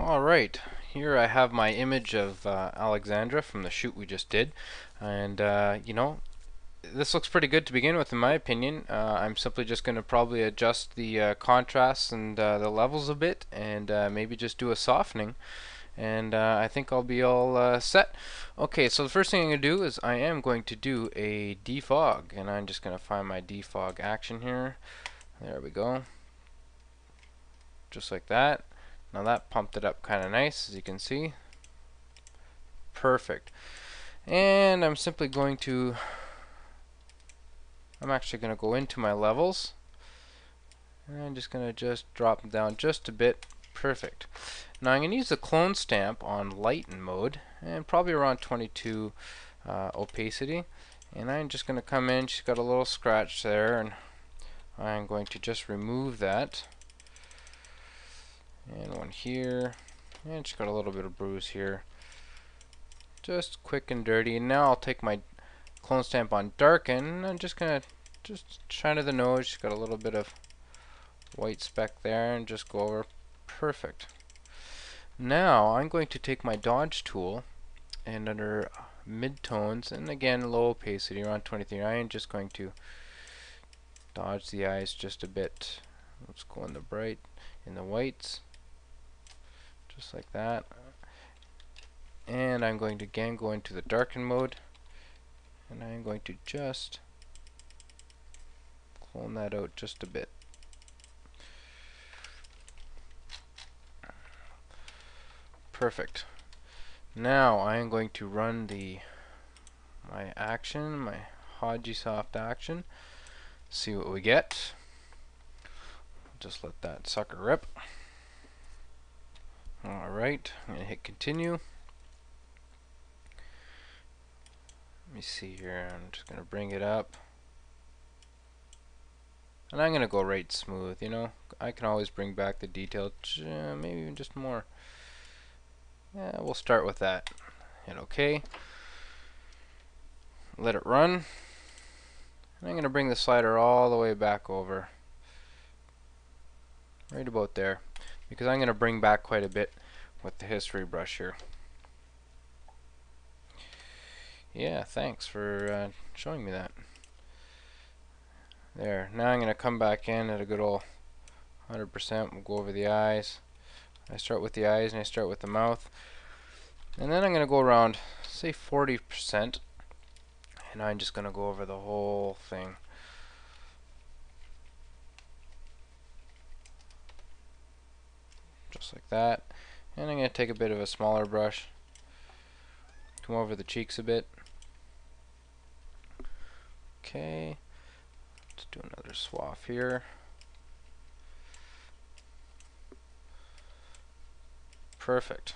Alright, here I have my image of Alexandra from the shoot we just did, and this looks pretty good to begin with in my opinion. I'm simply just going to probably adjust the contrasts and the levels a bit, and maybe just do a softening, and I think I'll be all set. Okay, so the first thing I'm going to do is I am going to do a defog, and I'm just going to find my defog action here. There we go, just like that. Now that pumped it up kind of nice, as you can see. Perfect. And I'm simply going to, I'm actually going to go into my levels, and I'm just going to just drop them down just a bit. Perfect. Now I'm going to use the clone stamp on lighten mode, and probably around 22 opacity. And I'm just going to come in, she's got a little scratch there, and I'm going to just remove that. And one here, and she's got a little bit of bruise here. Just quick and dirty. And now I'll take my clone stamp on darken, and I'm just gonna just shine to the nose. She's got a little bit of white speck there, and just go over. Perfect. Now I'm going to take my dodge tool, and under midtones, and again low opacity around 23, I am just going to dodge the eyes just a bit. Let's go in the bright, in the whites, just like that. And I'm going to again go into the darken mode, and I'm going to just clone that out just a bit. Perfect. Now I am going to run my action, my Hajisoft action, see what we get. Just let that sucker rip. Alright, I'm going to hit continue. Let me see here, I'm just going to bring it up. And I'm going to go right smooth, you know. I can always bring back the detail, maybe even just more. Yeah, we'll start with that. Hit OK. Let it run. And I'm going to bring the slider all the way back over. Right about there. Because I'm going to bring back quite a bit with the history brush here. Yeah, thanks for showing me that. There. Now I'm going to come back in at a good old 100%. We'll go over the eyes. I start with the eyes and I start with the mouth. And then I'm going to go around, say 40%. And I'm just going to go over the whole thing. Just like that. And I'm going to take a bit of a smaller brush. Come over the cheeks a bit. Okay. Let's do another swath here. Perfect.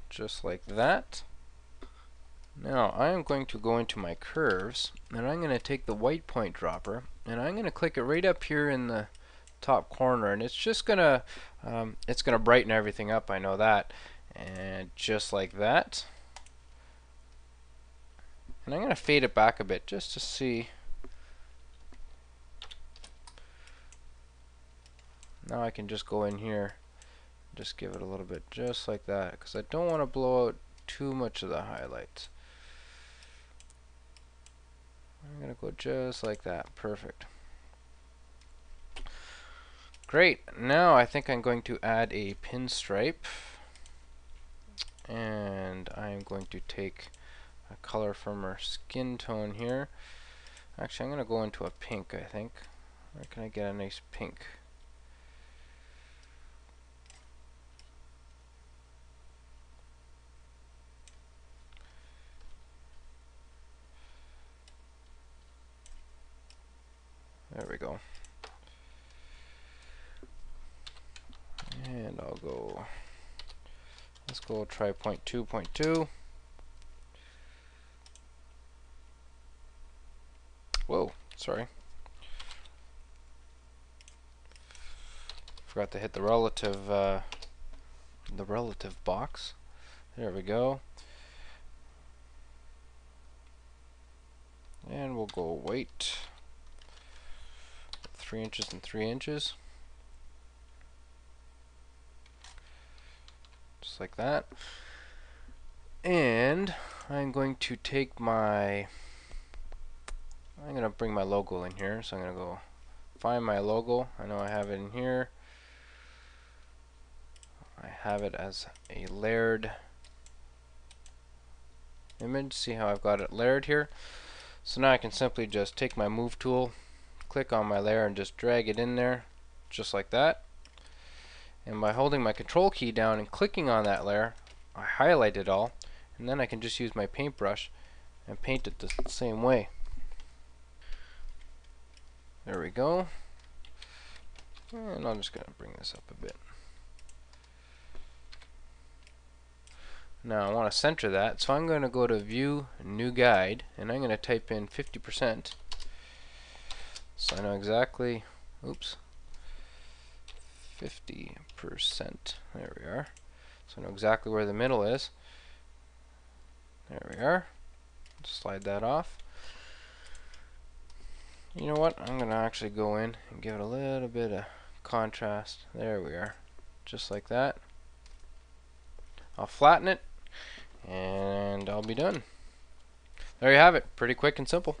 Just like that. Now I am going to go into my curves, and I'm going to take the white point dropper, and I'm going to click it right up here in the top corner, and it's just gonna brighten everything up. I know that. And just like that. And I'm going to fade it back a bit just to see. Now I can just go in here, just give it a little bit just like that, because I don't want to blow out too much of the highlights. I'm going to go just like that. Perfect. Great. Now I think I'm going to add a pinstripe, and I'm going to take a color from our skin tone here. Actually, I'm going to go into a pink, I think. Where can I get a nice pink? There we go. And I'll go, let's go try 0.2. Whoa, sorry. Forgot to hit the relative box. There we go. And we'll go white. 3 inches and 3 inches. just like that. And I'm going to take my, I'm going to bring my logo in here. So I'm going to go find my logo. I know I have it in here. I have it as a layered image. See how I've got it layered here? So now I can simply just take my move tool, click on my layer and just drag it in there, just like that. And by holding my control key down and clicking on that layer, I highlight it all, and then I can just use my paintbrush and paint it the same way. There we go. And I'm just going to bring this up a bit. Now I want to center that, so I'm going to go to View, New Guide, and I'm going to type in 50%. So I know exactly, oops, 50%. There we are. So I know exactly where the middle is. There we are. Slide that off. You know what? I'm going to actually go in and give it a little bit of contrast. There we are. Just like that. I'll flatten it and I'll be done. There you have it. Pretty quick and simple.